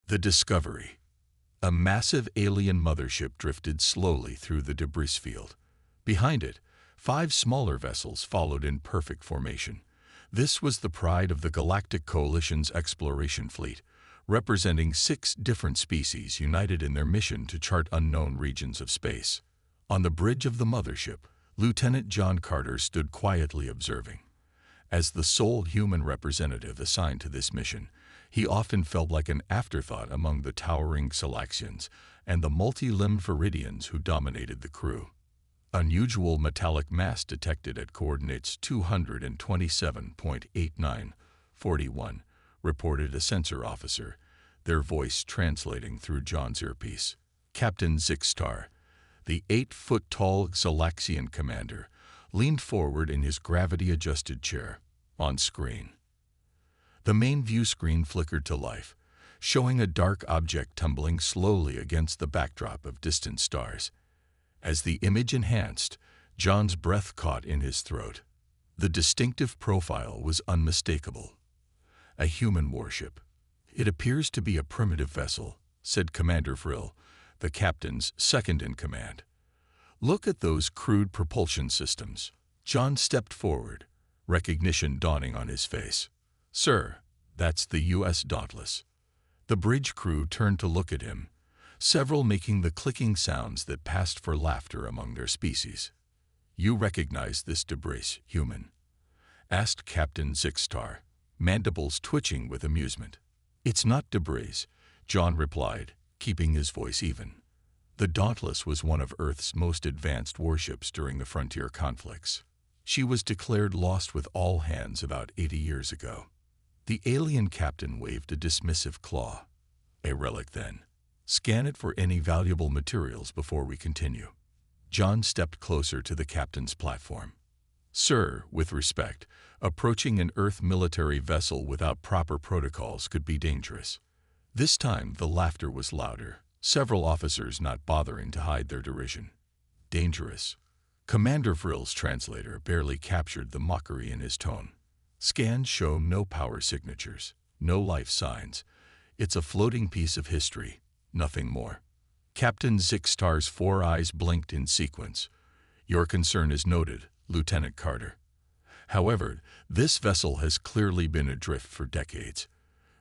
The Discovery. A massive alien mothership drifted slowly through the debris field. Behind it, 5 smaller vessels followed in perfect formation. This was the pride of the Galactic Coalition's exploration fleet, representing 6 different species united in their mission to chart unknown regions of space. On the bridge of the mothership, Lieutenant John Carter stood quietly observing. As the sole human representative assigned to this mission, he often felt like an afterthought among the towering Salaxians and the multi-limbed Viridians who dominated the crew. Unusual metallic mass detected at coordinates 227.8941, reported a sensor officer, their voice translating through John's earpiece. Captain Zixtar, the 8-foot-tall Salaxian commander, leaned forward in his gravity-adjusted chair. On screen, the main view screen flickered to life, showing a dark object tumbling slowly against the backdrop of distant stars. As the image enhanced, John's breath caught in his throat. The distinctive profile was unmistakable. A human warship. "It appears to be a primitive vessel," said Commander Frill, the captain's second-in-command. "Look at those crude propulsion systems." John stepped forward, recognition dawning on his face. "Sir, that's the U.S. Dauntless." The bridge crew turned to look at him, several making the clicking sounds that passed for laughter among their species. "You recognize this debris, human?" asked Captain Zixtar, mandibles twitching with amusement. "It's not debris," John replied, keeping his voice even. "The Dauntless was one of Earth's most advanced warships during the frontier conflicts. She was declared lost with all hands about 80 years ago." The alien captain waved a dismissive claw. "A relic, then. Scan it for any valuable materials before we continue." John stepped closer to the captain's platform. "Sir, with respect, approaching an Earth military vessel without proper protocols could be dangerous." This time the laughter was louder, several officers not bothering to hide their derision. "Dangerous." Commander Frill's translator barely captured the mockery in his tone. "Scans show no power signatures, no life signs. It's a floating piece of history, nothing more." Captain Zixtar's 4 eyes blinked in sequence. "Your concern is noted, Lieutenant Carter. However, this vessel has clearly been adrift for decades.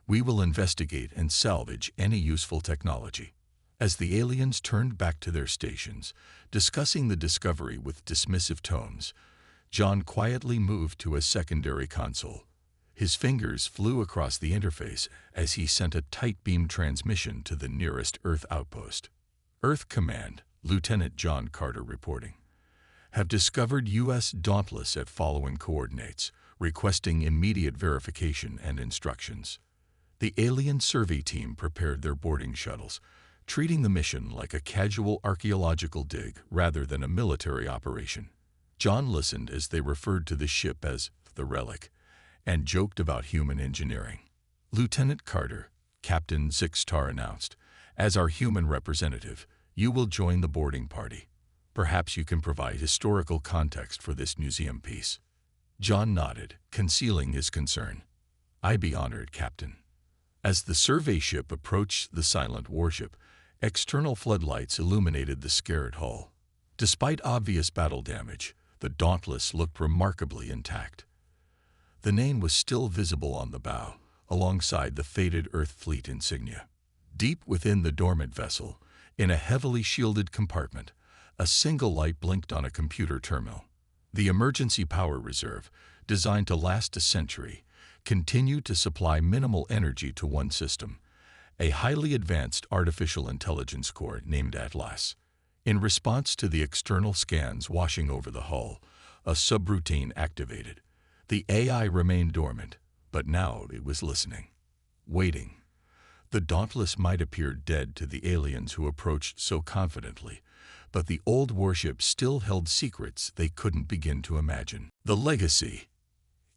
We will investigate and salvage any useful technology." As the aliens turned back to their stations, discussing the discovery with dismissive tones, John quietly moved to a secondary console. His fingers flew across the interface as he sent a tight beam transmission to the nearest Earth outpost. "Earth Command, Lieutenant John Carter reporting. Have discovered U.S. Dauntless at following coordinates, requesting immediate verification and instructions." The alien survey team prepared their boarding shuttles, treating the mission like a casual archaeological dig rather than a military operation. John listened as they referred to the ship as the Relic and joked about human engineering. "Lieutenant Carter," Captain Zixtar announced, "as our human representative, you will join the boarding party. Perhaps you can provide historical context for this museum piece." John nodded, concealing his concern. "I'd be honored, Captain." As the survey ship approached the silent warship, external floodlights illuminated the scarred hull. Despite obvious battle damage, the Dauntless looked remarkably intact. The name was still visible on the bow, alongside the faded Earth fleet insignia. Deep within the dormant vessel, in a heavily shielded compartment, a single light blinked on a computer terminal. The emergency power reserve, designed to last a century, continued to supply minimal energy to one system, a highly advanced artificial intelligence core named Atlas. In response to the external scans washing over the hull, a subroutine activated. The AI remained dormant, but now it was listening, waiting. The Dauntless might appear dead to the aliens who approached so confidently, but the old warship still held secrets they couldn't begin to imagine. The legacy.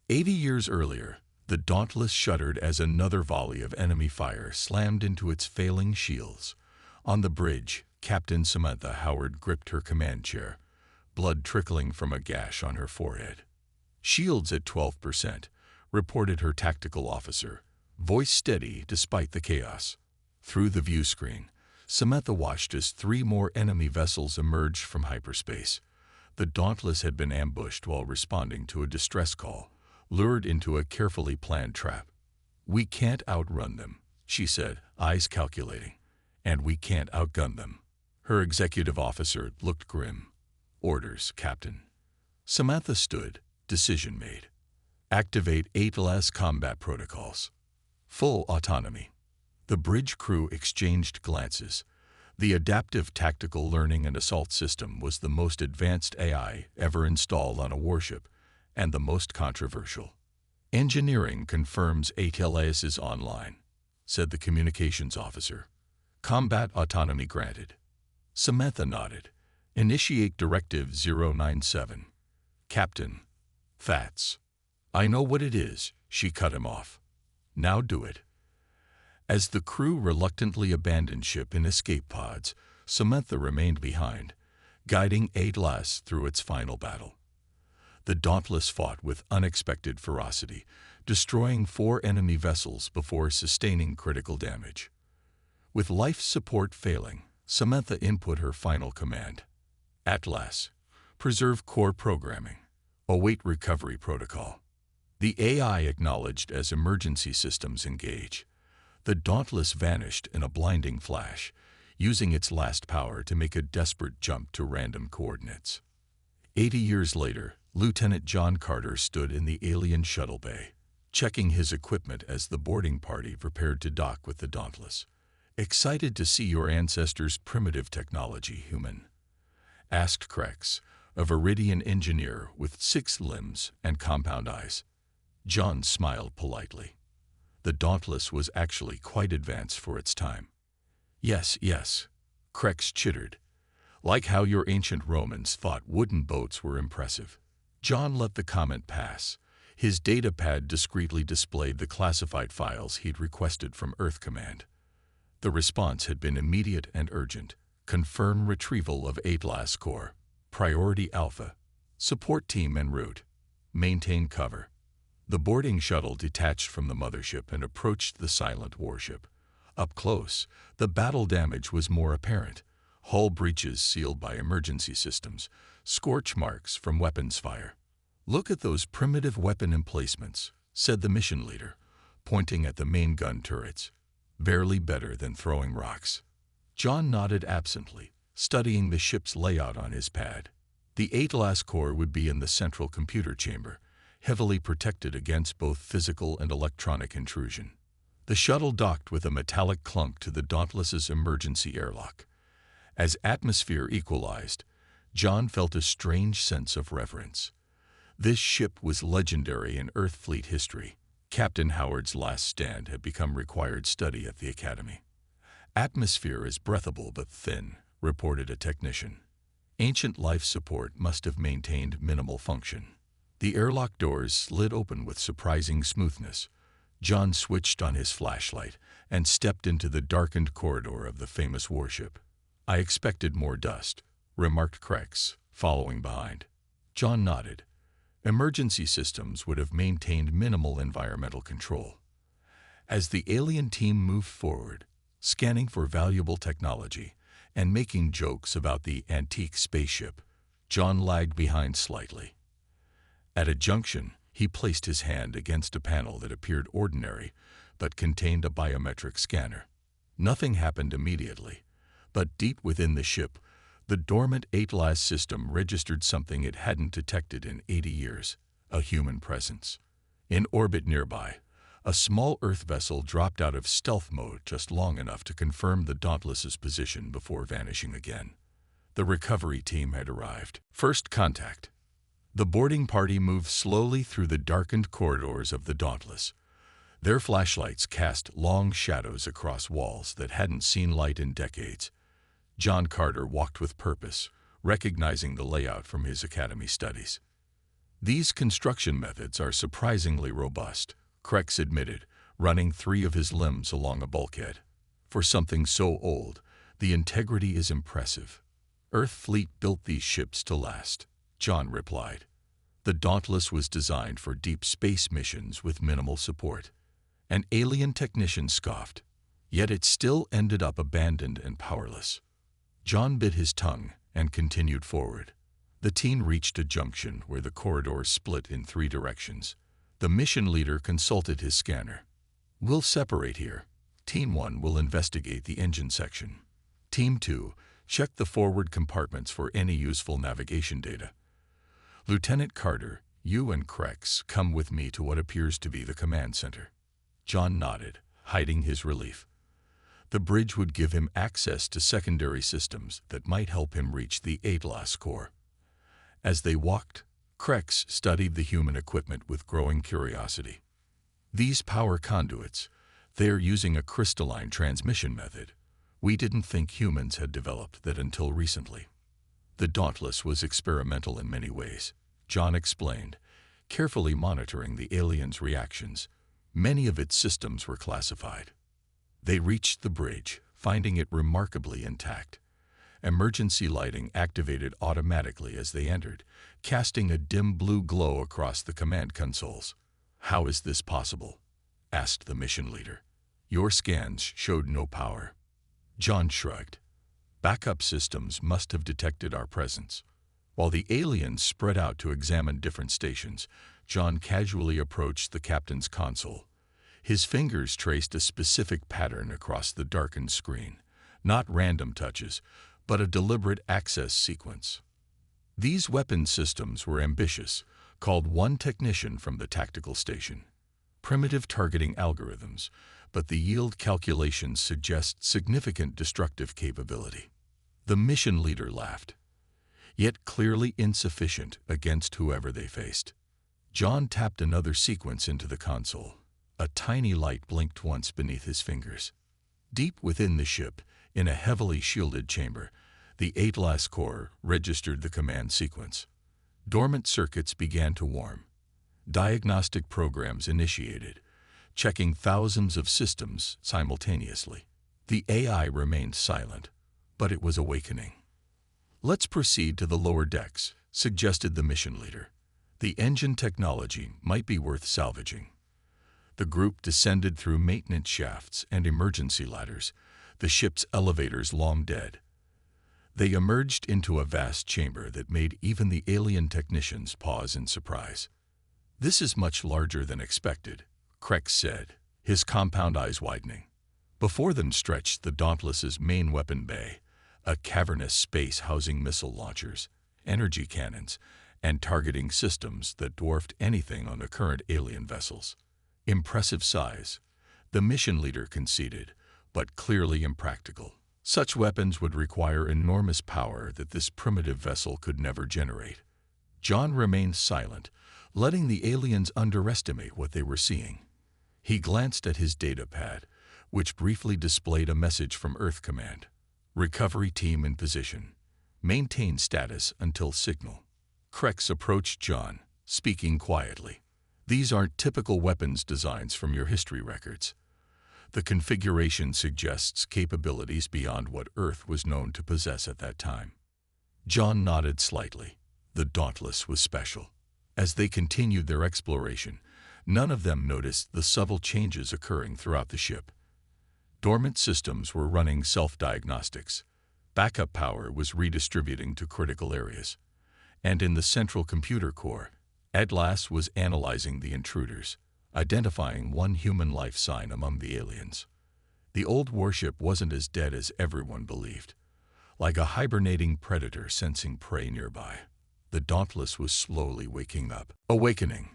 80 years earlier, the Dauntless shuddered as another volley of enemy fire slammed into its failing shields. On the bridge, Captain Samantha Howard gripped her command chair, blood trickling from a gash on her forehead. "Shields at 12%, reported her tactical officer, voice steady despite the chaos. Through the view screen, Samantha watched as 3 more enemy vessels emerged from hyperspace. The Dauntless had been ambushed while responding to a distress call, lured into a carefully planned trap. "We can't outrun them," she said, eyes calculating. "And we can't outgun them." Her executive officer looked grim. "Orders, Captain." Samantha stood, decision made. Activate HFY combat protocols. Full autonomy. The bridge crew exchanged glances. The Adaptive Tactical Learning and Assault System was the most advanced AI ever installed on a warship, and the most controversial. "Engineering confirms HLAS is online," said the communications officer. "Combat autonomy granted." Samantha nodded. "Initiate Directive 097. Captain." "Fats." "I know what it is," she cut him off. "Now do it." As the crew reluctantly abandoned ship in escape pods, Samantha remained behind, guiding HLAS through its final battle. The Dauntless fought with unexpected ferocity, destroying 4 enemy vessels before sustaining critical damage. With life support failing, Samantha input her final command. "Atlas, preserve core programming. Await recovery protocol." The AI acknowledged as emergency systems engage. The Dauntless vanished in a blinding flash, using its last power to make a desperate jump to random coordinates. 80 years later, Lieutenant John Carter stood in the alien shuttle bay, checking his equipment as the boarding party prepared to dock with the Dauntless. "Excited to see your ancestors' primitive technology, human?" asked Krex, a Viridian engineer with 6 limbs and compound eyes. John smiled politely. The Dauntless was actually quite advanced for its time. "Yes, yes," Krex chittered. "Like how your ancient Romans thought wooden boats were impressive." John let the comment pass. His datapad discreetly displayed the classified files he'd requested from Earth Command. The response had been immediate and urgent. "Confirm retrieval of HLAS core. Priority Alpha. Support team en route. Maintain cover." The boarding shuttle detached from the mothership and approached the silent warship. Up close, the battle damage was more apparent. Hull breaches sealed by emergency systems, scorch marks from weapons fire. "Look at those primitive weapon emplacements," said the mission leader, pointing at the main gun turrets. "Barely better than throwing rocks." John nodded absently, studying the ship's layout on his pad. The HLAS core would be in the central computer chamber, heavily protected against both physical and electronic intrusion. The shuttle docked with a metallic clunk to the Dauntless's emergency airlock. As atmosphere equalized, John felt a strange sense of reverence. This ship was legendary in Earth fleet history. Captain Howard's last stand had become required study at the Academy. "Atmosphere is breathable but thin," reported a technician. "Ancient life support must have maintained minimal function." The airlock doors slid open with surprising smoothness. John switched on his flashlight and stepped into the darkened corridor of the famous warship. "I expected more dust," remarked Krex, following behind. John nodded. Emergency systems would have maintained minimal environmental control. As the alien team moved forward, scanning for valuable technology and making jokes about the antique spaceship, John lagged behind slightly. At a junction, he placed his hand against a panel that appeared ordinary but contained a biometric scanner. Nothing happened immediately, but deep within the ship, the dormant HLAS system registered something it hadn't detected in 80 years, a human presence. In orbit nearby, a small Earth vessel dropped out of stealth mode just long enough to confirm the Dauntless's position before vanishing again. The recovery team had arrived. First contact. The boarding party moved slowly through the darkened corridors of the Dauntless. Their flashlights cast long shadows across walls that hadn't seen light in decades. John Carter walked with purpose, recognizing the layout from his academy studies. "These construction methods are surprisingly robust," Krex admitted, running 3 of his limbs along a bulkhead. "For something so old, the integrity is impressive." "Earth fleet built these ships to last," John replied. "The Dauntless was designed for deep space missions with minimal support." An alien technician scoffed. Yet it still ended up abandoned and powerless. John bit his tongue and continued forward. The team reached a junction where the corridors split in 3 directions. The mission leader consulted his scanner. "We'll separate here. Team 1 will investigate the engine section. Team 2, check the forward compartments for any useful navigation data. Lieutenant Carter, you and Krex come with me to what appears to be the command center." John nodded, hiding his relief. The bridge would give him access to secondary systems that might help him reach the Atlas core. As they walked, Krex studied the human equipment with growing curiosity. "These power conduits, they're using a crystalline transmission method. We didn't think humans had developed that until recently." The Dauntless was experimental in many ways, John explained, carefully monitoring the aliens' reactions. Many of its systems were classified. They reached the bridge, finding it remarkably intact. Emergency lighting activated automatically as they entered, casting a dim blue glow across the command consoles. "How is this possible?" asked the mission leader. "Your scans showed no power." John shrugged. "Backup systems must have detected our presence." While the aliens spread out to examine different stations, John casually approached the captain's console. His fingers traced a specific pattern across the darkened screen, not random touches, but a deliberate access sequence. These weapon systems were ambitious, called one technician from the tactical station. Primitive targeting algorithms, but the yield calculations suggest significant destructive capability. The mission leader laughed, yet clearly insufficient against whoever they faced. John tapped another sequence into the console. A tiny light blinked once beneath his fingers. Deep within the ship, in a heavily shielded chamber, the Atlas core registered the command sequence. Dormant circuits began to warm. Diagnostic programs initiated, checking thousands of systems simultaneously. The AI remained silent, but it was awakening. "Let's proceed to the lower decks," suggested the mission leader. "The engine technology might be worth salvaging." The group descended through maintenance shafts and emergency ladders, the ship's elevators long dead. They emerged into a vast chamber that made even the alien technicians pause in surprise. "This is much larger than expected," Krex said, his compound eyes widening. Before them stretched the Dauntless's main weapon bay, a cavernous space housing missile launchers, energy cannons, and targeting systems that dwarfed anything on the current alien vessels. Impressive size, the mission leader conceded, but clearly impractical. Such weapons would require enormous power that this primitive vessel could never generate. John remained silent, letting the aliens underestimate what they were seeing. He glanced at his data pad, which briefly displayed a message from Earth Command. "Recovery team in position. Maintain status until signal." Krex approached John, speaking quietly. "These aren't typical weapons designs from your history records. The configuration suggests capabilities beyond what Earth was known to possess at that time." John nodded slightly. The Dauntless was special. As they continued their exploration, none of them noticed the subtle changes occurring throughout the ship. Dormant systems were running self-diagnostics. Backup power was redistributing to critical areas. And in the central computer core, Atlas was analyzing the intruders, identifying one human life sign among the aliens. The old warship wasn't as dead as everyone believed. Like a hibernating predator sensing prey nearby, the Dauntless was slowly awakening.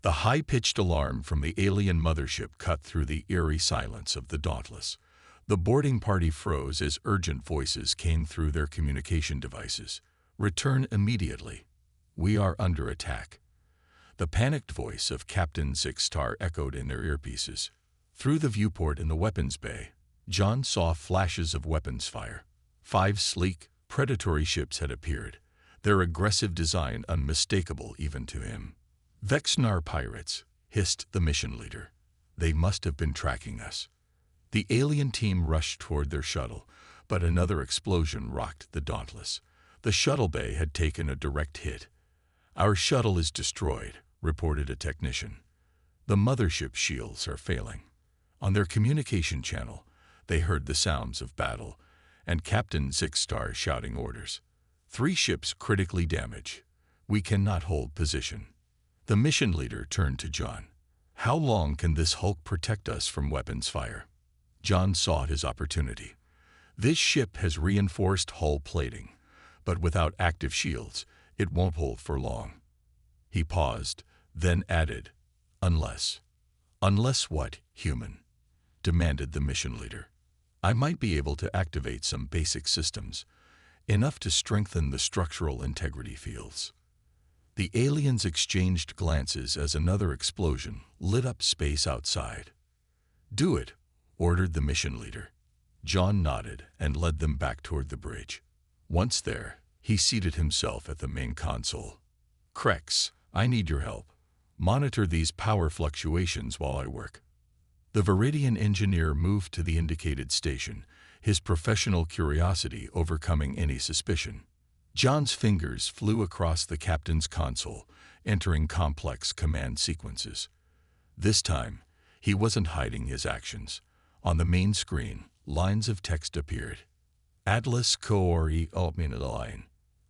The high-pitched alarm from the alien mothership cut through the eerie silence of the Dauntless. The boarding party froze as urgent voices came through their communication devices. "Return immediately. We are under attack." The panicked voice of Captain Six-Star echoed in their earpieces. Through the viewport in the weapons bay, John saw flashes of weapons fire. 5 sleek, predatory ships had appeared, their aggressive design unmistakable even to him. "Vexnar pirates," hissed the mission leader. "They must have been tracking us." The alien team rushed toward their shuttle, but another explosion rocked the Dauntless. The shuttle bay had taken a direct hit. "Our shuttle is destroyed," reported a technician. "The mothership shields are failing." On their communication channel, They heard the sounds of battle, and Captain Six-Star shouting orders. 3 ships critically damaged. We cannot hold position. The mission leader turned to John. How long can this hulk protect us from weapons fire? John saw his opportunity. This ship has reinforced hull plating, but without active shields, it won't hold for long. He paused, then added, unless. Unless what, human? Demanded the mission leader. I might be able to activate some basic systems, enough to strengthen the structural integrity fields. The aliens exchanged glances as another explosion lit up space outside. Do it, ordered the mission leader. John nodded and led them back toward the bridge. Once there, he seated himself at the main console. Krex, I need your help. Monitor these power fluctuations while I work. The Viridian engineer moved to the indicated station, his professional curiosity overcoming any suspicion. John's fingers flew across the captain's console, entering complex command sequences. This time, he wasn't hiding his actions. On the main screen, lines of text appeared. Atlas Coori Line.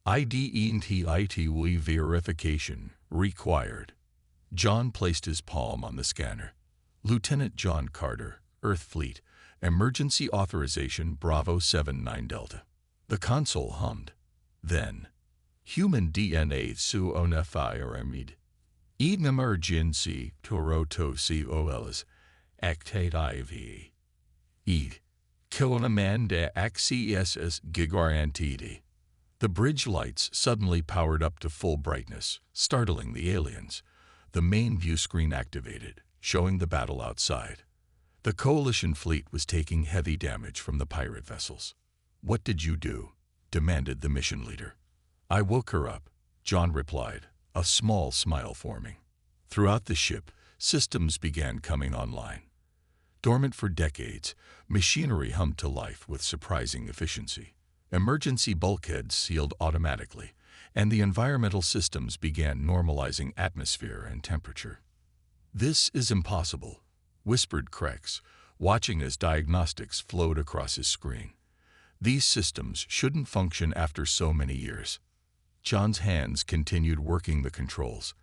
IDENTITY verification required. John placed his palm on the scanner. Lieutenant John Carter, Earth Fleet, Emergency Authorization Bravo 79 Delta. The console hummed. Then, human DNA su onefiremid. Eden emergency toroto cols actate IV. Ed. Kilonamanda access gigantidi. The bridge lights suddenly powered up to full brightness, startling the aliens. The main view screen activated, showing the battle outside. The Coalition fleet was taking heavy damage from the pirate vessels. What did you do? Demanded the mission leader. I woke her up, John replied, a small smile forming. Throughout the ship, systems began coming online. Dormant for decades, machinery hummed to life with surprising efficiency. Emergency bulkheads sealed automatically, and the environmental systems began normalizing atmosphere and temperature. This is impossible, whispered Krex, watching as diagnostics flowed across his screen. These systems shouldn't function after so many years. John's hands continued working the controls.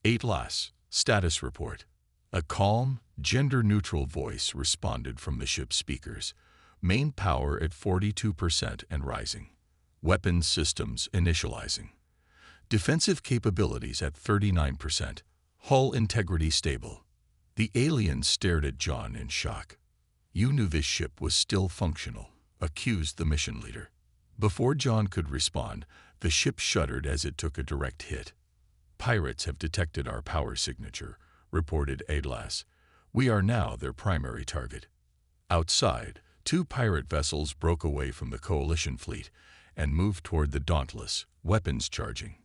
Atlas, status report. A calm, gender-neutral voice responded from the ship's speakers. Main power at 42% and rising. Weapons systems initializing. Defensive capabilities at 39%. Hull integrity stable. The aliens stared at John in shock. You knew this ship was still functional, accused the mission leader. Before John could respond, the ship shuddered as it took a direct hit. Pirates have detected our power signature, reported Atlas. We are now their primary target. Outside, 2 pirate vessels broke away from the Coalition fleet and moved toward the Dauntless, weapons charging.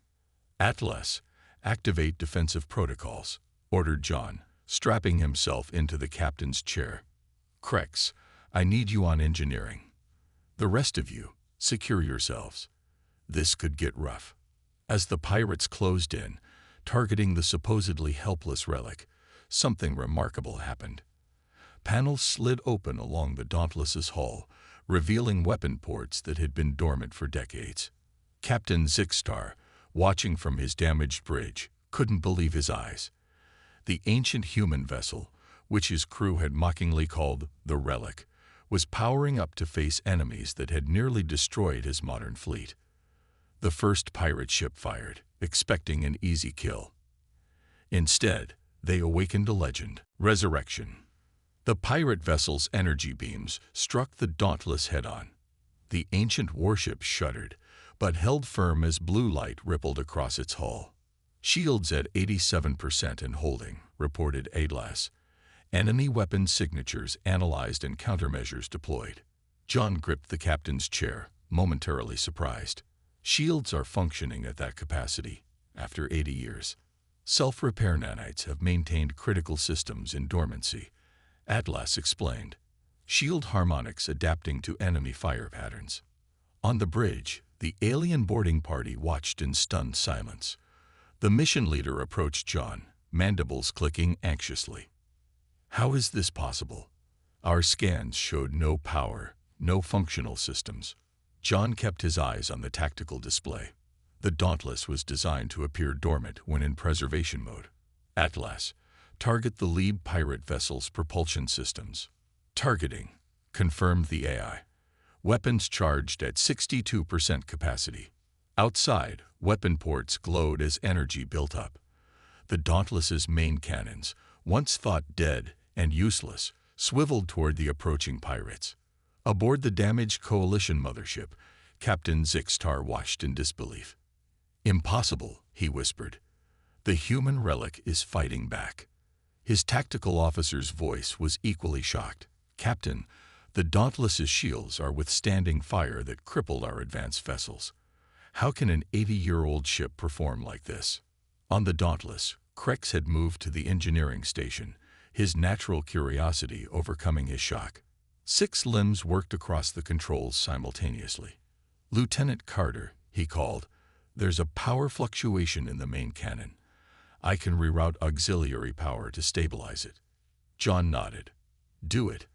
Atlas, activate defensive protocols, ordered John, strapping himself into the captain's chair. Krex, I need you on engineering. The rest of you, secure yourselves. This could get rough. As the pirates closed in, targeting the supposedly helpless Relic, something remarkable happened. Panels slid open along the Dauntless's hull, revealing weapon ports that had been dormant for decades. Captain Six-Star, watching from his damaged bridge, couldn't believe his eyes. The ancient human vessel, which his crew had mockingly called the Relic, was powering up to face enemies that had nearly destroyed his modern fleet. The first pirate ship fired, expecting an easy kill. Instead, they awakened a legend, resurrection. The pirate vessel's energy beams struck the Dauntless head-on. The ancient warship shuddered, but held firm as blue light rippled across its hull. Shields at 87% and holding, reported Atlas. Enemy weapon signatures analyzed and countermeasures deployed. John gripped the captain's chair, momentarily surprised. Shields are functioning at that capacity, after 80 years. Self-repair nanites have maintained critical systems in dormancy, Atlas explained. Shield harmonics adapting to enemy fire patterns. On the bridge, the alien boarding party watched in stunned silence. The mission leader approached John, mandibles clicking anxiously. How is this possible? Our scans showed no power, no functional systems. John kept his eyes on the tactical display. The Dauntless was designed to appear dormant when in preservation mode. Atlas, target the lead pirate vessel's propulsion systems. Targeting, confirmed the AI. Weapons charged at 62% capacity. Outside, weapon ports glowed as energy built up. The Dauntless's main cannons, once thought dead and useless, swiveled toward the approaching pirates. Aboard the damaged Coalition mothership, Captain Zixtar watched in disbelief. "Impossible," he whispered. "The human Relic is fighting back." His tactical officer's voice was equally shocked. "Captain, the Dauntless's shields are withstanding fire that crippled our advanced vessels. How can an 80-year-old ship perform like this?" On the Dauntless, Krex had moved to the engineering station, his natural curiosity overcoming his shock. 6 limbs worked across the controls simultaneously. "Lieutenant Carter," he called, "there's a power fluctuation in the main cannon. I can reroute auxiliary power to stabilize it." John nodded. "Do it."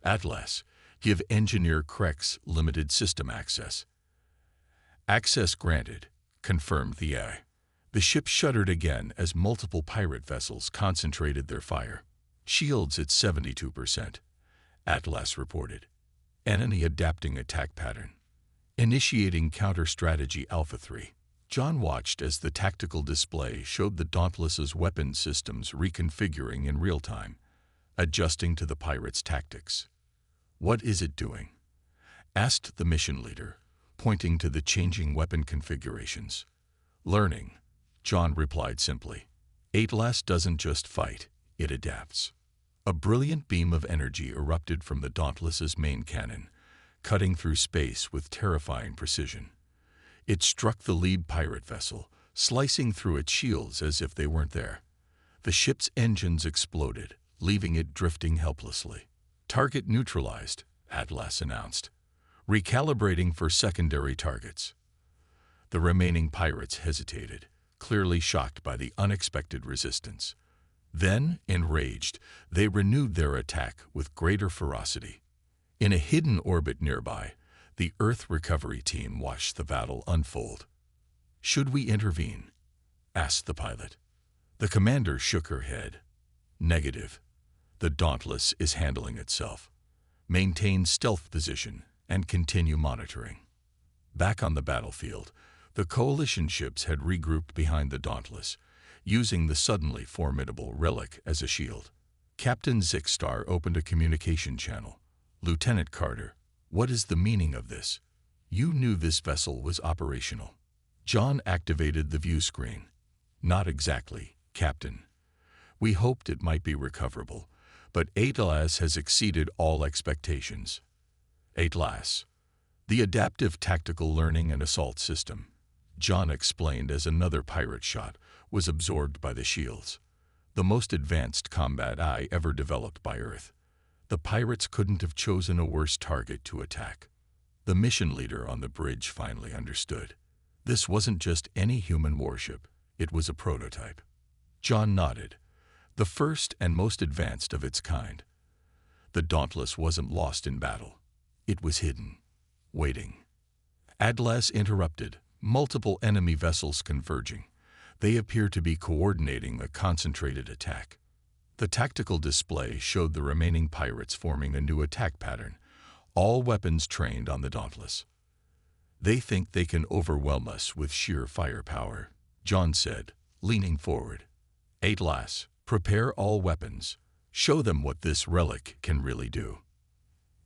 "Atlas, give Engineer Krex limited system access." "Access granted," confirmed the AI. The ship shuddered again as multiple pirate vessels concentrated their fire. "Shields at 72%, Atlas reported. "Enemy adapting attack pattern. Initiating counter-strategy Alpha 3. John watched as the tactical display showed the Dauntless's weapon systems reconfiguring in real time, adjusting to the pirates' tactics. "What is it doing?" asked the mission leader, pointing to the changing weapon configurations. "Learning," John replied simply. "Atlas doesn't just fight, it adapts." A brilliant beam of energy erupted from the Dauntless's main cannon, cutting through space with terrifying precision. It struck the lead pirate vessel, slicing through its shields as if they weren't there. The ship's engines exploded, leaving it drifting helplessly. "Target neutralized," Atlas announced. "Recalibrating for secondary targets." The remaining pirates hesitated, clearly shocked by the unexpected resistance. Then, enraged, they renewed their attack with greater ferocity. In a hidden orbit nearby, the Earth recovery team watched the battle unfold. "Should we intervene?" asked the pilot. The commander shook her head. "Negative. The Dauntless is handling itself. Maintain stealth position and continue monitoring." Back on the battlefield, the Coalition ships had regrouped behind the Dauntless, using the suddenly formidable Relic as a shield. Captain Zixtar opened a communication channel. "Lieutenant Carter, what is the meaning of this? You knew this vessel was operational." John activated the view screen. "Not exactly, Captain. We hoped it might be recoverable, but Atlas has exceeded all expectations." "Atlas, the adaptive tactical learning and assault system," John explained as another pirate shot was absorbed by the shields. "The most advanced combat AI ever developed by Earth. The pirates couldn't have chosen a worse target to attack." The mission leader on the bridge finally understood. This wasn't just any human warship, it was a prototype. John nodded. The first and most advanced of its kind. The Dauntless wasn't lost in battle. It was hidden, waiting. Atlas interrupted, multiple enemy vessels converging. They appeared to be coordinating a concentrated attack. The tactical display showed the remaining pirates forming a new attack pattern, all weapons trained on the Dauntless. "They think they can overwhelm us with sheer firepower," John said, leaning forward. "Atlas, prepare all weapons. Show them what this Relic can really do."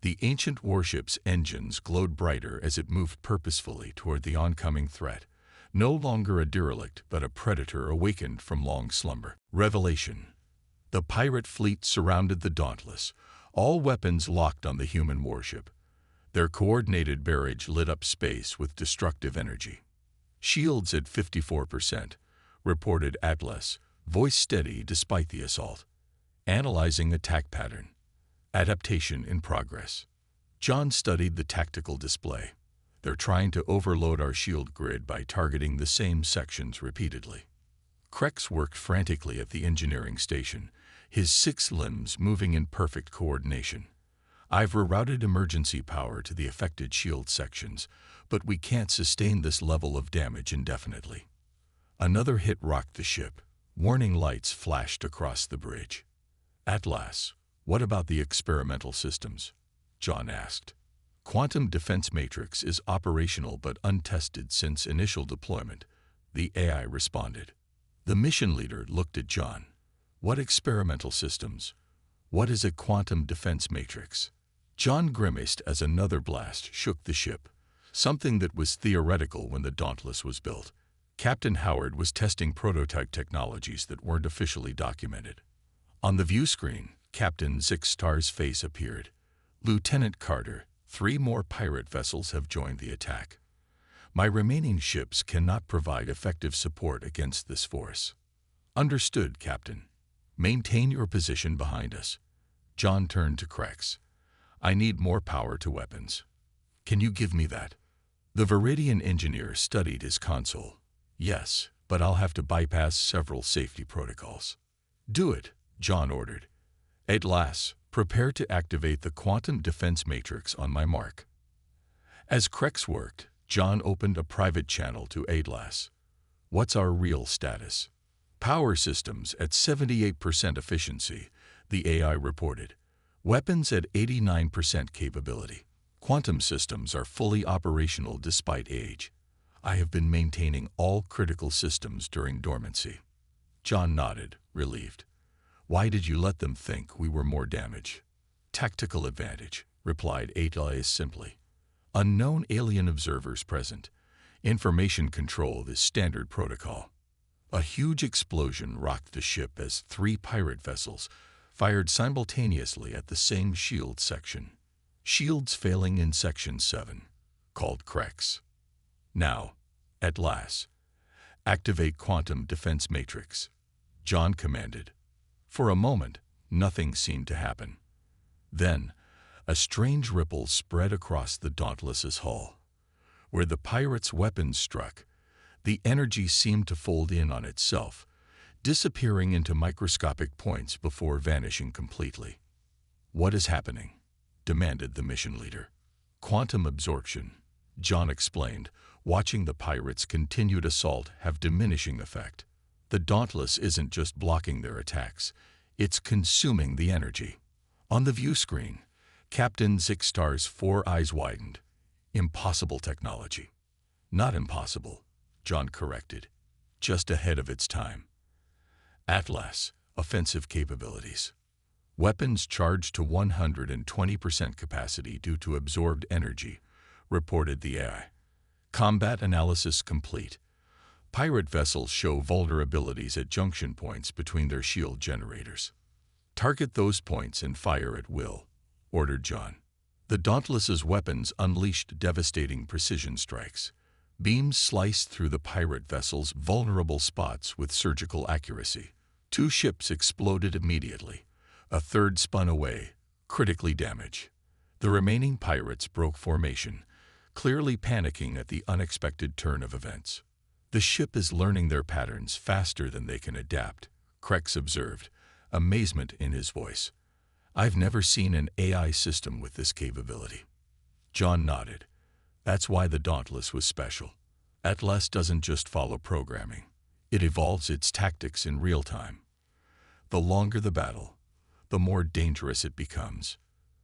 The ancient warship's engines glowed brighter as it moved purposefully toward the oncoming threat, no longer a derelict but a predator awakened from long slumber. Revelation. The pirate fleet surrounded the Dauntless, all weapons locked on the human warship. Their coordinated barrage lit up space with destructive energy. "Shields at 54%, reported Atlas, voice steady despite the assault. "Analyzing attack pattern. Adaptation in progress." John studied the tactical display. "They're trying to overload our shield grid by targeting the same sections repeatedly." Krex worked frantically at the engineering station, his 6 limbs moving in perfect coordination. I've rerouted emergency power to the affected shield sections, but we can't sustain this level of damage indefinitely. Another hit rocked the ship. Warning lights flashed across the bridge. Atlas, what about the experimental systems? John asked. Quantum defense matrix is operational but untested since initial deployment, the AI responded. The mission leader looked at John. What experimental systems? What is a quantum defense matrix? John grimaced as another blast shook the ship, something that was theoretical when the Dauntless was built. Captain Howard was testing prototype technologies that weren't officially documented. On the view screen, Captain Zixtar's face appeared. Lieutenant Carter, 3 more pirate vessels have joined the attack. My remaining ships cannot provide effective support against this force. Understood, Captain. Maintain your position behind us. John turned to Krex. I need more power to weapons. Can you give me that? The Viridian engineer studied his console. Yes, but I'll have to bypass several safety protocols. Do it, John ordered. Atlas, prepare to activate the quantum defense matrix on my mark. As Krex worked, John opened a private channel to Atlas. What's our real status? Power systems at 78% efficiency, the AI reported. Weapons at 89% capability. Quantum systems are fully operational despite age. I have been maintaining all critical systems during dormancy. John nodded, relieved. Why did you let them think we were more damaged? Tactical advantage, replied Atlas simply. Unknown alien observers present. Information control is standard protocol. A huge explosion rocked the ship as 3 pirate vessels fired simultaneously at the same shield section. Shields failing in Section 7, called Krex. Now, Atlas, activate quantum defense matrix, John commanded. For a moment, nothing seemed to happen. Then, a strange ripple spread across the Dauntless's hull. Where the pirate's weapons struck, the energy seemed to fold in on itself, disappearing into microscopic points before vanishing completely. What is happening? Demanded the mission leader. Quantum absorption, John explained, watching the pirates' continued assault have diminishing effect. The Dauntless isn't just blocking their attacks, it's consuming the energy. On the view screen, Captain Zixtar's 4 eyes widened. Impossible technology. Not impossible, John corrected. Just ahead of its time. Atlas, offensive capabilities. Weapons charged to 120% capacity due to absorbed energy, reported the AI. Combat analysis complete. Pirate vessels show vulnerabilities at junction points between their shield generators. Target those points and fire at will, ordered John. The Dauntless's weapons unleashed devastating precision strikes. Beams sliced through the pirate vessel's vulnerable spots with surgical accuracy. 2 ships exploded immediately. A third spun away, critically damaged. The remaining pirates broke formation, clearly panicking at the unexpected turn of events. The ship is learning their patterns faster than they can adapt, Krex observed, amazement in his voice. I've never seen an AI system with this capability. John nodded. That's why the Dauntless was special. Atlas doesn't just follow programming. It evolves its tactics in real time. The longer the battle, the more dangerous it becomes.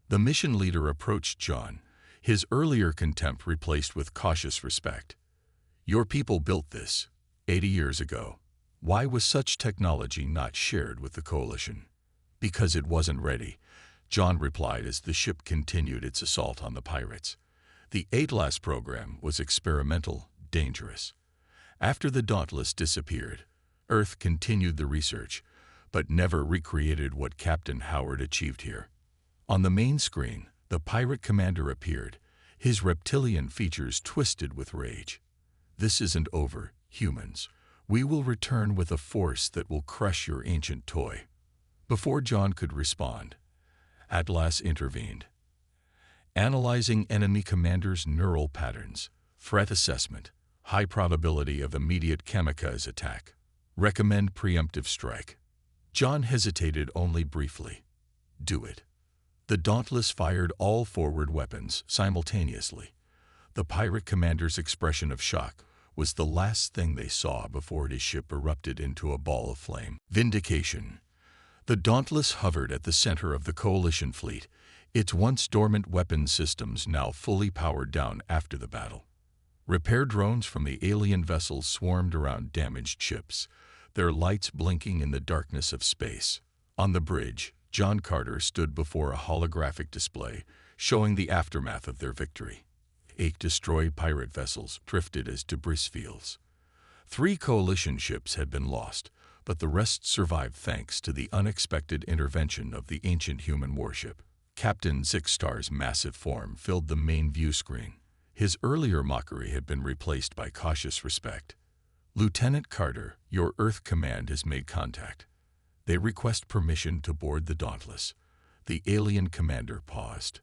The mission leader approached John, his earlier contempt replaced with cautious respect. Your people built this 80 years ago. Why was such technology not shared with the coalition? Because it wasn't ready, John replied as the ship continued its assault on the pirates. The Atlas program was experimental, dangerous. After the Dauntless disappeared, Earth continued the research, but never recreated what Captain Howard achieved here. On the main screen, the pirate commander appeared, his reptilian features twisted with rage. This isn't over, humans. We will return with a force that will crush your ancient toy. Before John could respond, Atlas intervened. Analyzing enemy commander's neural patterns, threat assessment, high probability of immediate kamikaze attack. Recommend preemptive strike. John hesitated only briefly. Do it. The Dauntless fired all forward weapons simultaneously. The pirate commander's expression of shock was the last thing they saw before his ship erupted into a ball of flame. Vindication. The Dauntless hovered at the center of the Coalition fleet, its once dormant weapon systems now fully powered down after the battle. Repair drones from the alien vessels swarmed around damaged ships, their lights blinking in the darkness of space. On the bridge, John Carter stood before a holographic display showing the aftermath of their victory. 8 destroyed pirate vessels drifted as debris fields. 3 Coalition ships had been lost, but the rest survived thanks to the unexpected intervention of the ancient human warship. Captain Zixtar's massive form filled the main view screen. His earlier mockery had been replaced by cautious respect. "Lieutenant Carter, your Earth command has made contact. They request permission to board the Dauntless." The alien commander paused.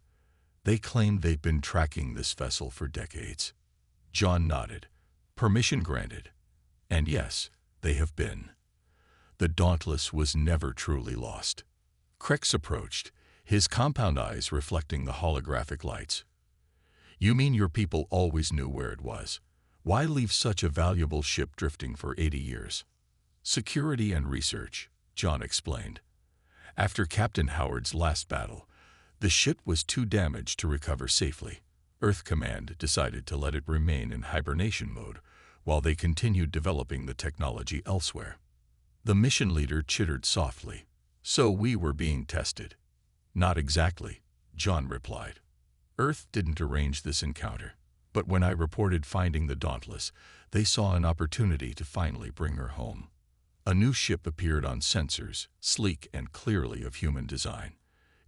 "They claim they've been tracking this vessel for decades." John nodded. "Permission granted." And yes, they have been. The Dauntless was never truly lost. Krex approached, his compound eyes reflecting the holographic lights. "You mean your people always knew where it was? Why leave such a valuable ship drifting for 80 years? "Security and research," John explained. After Captain Howard's last battle, the ship was too damaged to recover safely. Earth Command decided to let it remain in hibernation mode while they continued developing the technology elsewhere. The mission leader chittered softly. "So we were being tested." "Not exactly," John replied. "Earth didn't arrange this encounter, but when I reported finding the Dauntless, they saw an opportunity to finally bring her home." A new ship appeared on sensors, sleek and clearly of human design.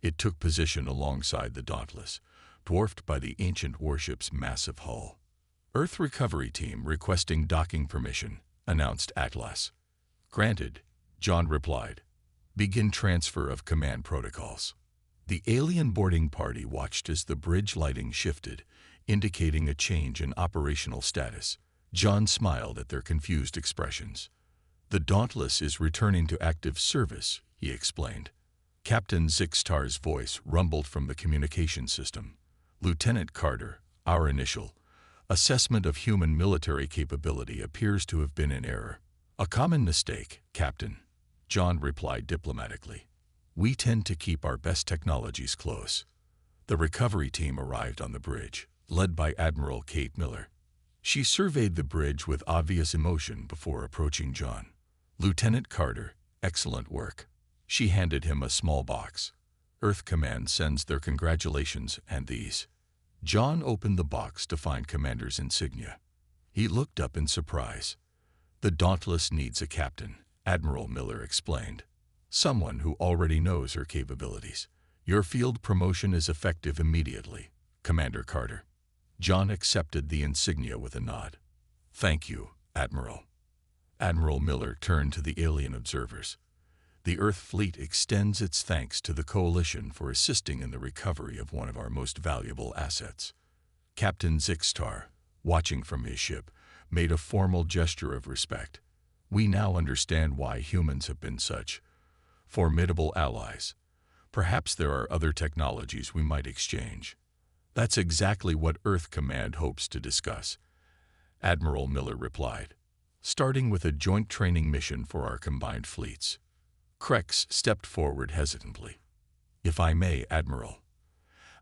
It took position alongside the Dauntless, dwarfed by the ancient warship's massive hull. "Earth Recovery Team requesting docking permission," announced Atlas. "Granted," John replied. "Begin transfer of command protocols." The alien boarding party watched as the bridge lighting shifted, indicating a change in operational status. John smiled at their confused expressions. "The Dauntless is returning to active service," he explained. Captain Zixtar's voice rumbled from the communication system. "Lieutenant Carter, our initial assessment of human military capability appears to have been in error." "A common mistake, Captain," John replied diplomatically. "We tend to keep our best technologies close." The recovery team arrived on the bridge, led by Admiral Kate Miller. She surveyed the bridge with obvious emotion before approaching John. "Lieutenant Carter, excellent work." She handed him a small box. "Earth Command sends their congratulations and these." John opened the box to find Commander's insignia. He looked up in surprise. "The Dauntless needs a captain," Admiral Miller explained. "Someone who already knows her capabilities. Your field promotion is effective immediately, Commander Carter." John accepted the insignia with a nod. "Thank you, Admiral." Admiral Miller turned to the alien observers. "The Earth fleet extends its thanks to the Coalition for assisting in the recovery of one of our most valuable assets." Captain Zixtar, watching from his ship, made a formal gesture of respect. "We now understand why humans have been such formidable allies. Perhaps there are other technologies we might exchange." "That's exactly what Earth Command hopes to discuss," Admiral Miller replied. "Starting with a joint training mission for our combined fleets." Krex stepped forward hesitantly. "If I may, Admiral,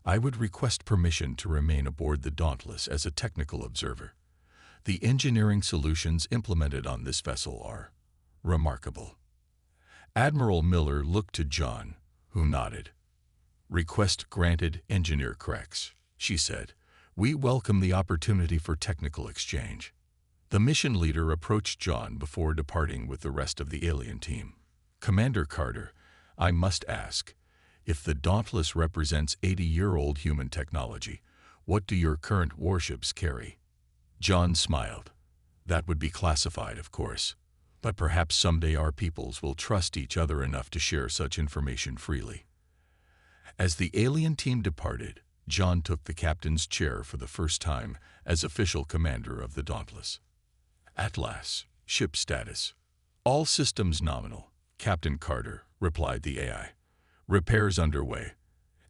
I would request permission to remain aboard the Dauntless as a technical observer. The engineering solutions implemented on this vessel are remarkable." Admiral Miller looked to John, who nodded. "Request granted, Engineer Krex," she said. "We welcome the opportunity for technical exchange." The mission leader approached John before departing with the rest of the alien team. "Commander Carter, I must ask, if the Dauntless represents 80-year-old human technology, what do your current warships carry?" John smiled. "That would be classified, of course, but perhaps someday our peoples will trust each other enough to share such information freely." As the alien team departed, John took the captain's chair for the first time as official commander of the Dauntless. "Atlas, ship status." "All systems nominal, Captain Carter," replied the AI. "Repairs underway.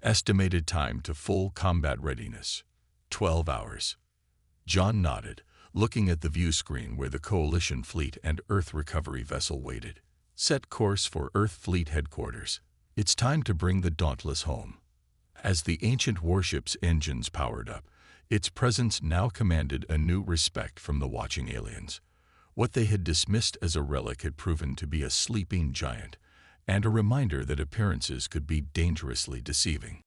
Estimated time to full combat readiness, 12 hours. John nodded, looking at the view screen where the Coalition fleet and Earth recovery vessel waited. Set course for Earth Fleet Headquarters. It's time to bring the Dauntless home. As the ancient warship's engines powered up, its presence now commanded a new respect from the watching aliens. What they had dismissed as a relic had proven to be a sleeping giant, and a reminder that appearances could be dangerously deceiving.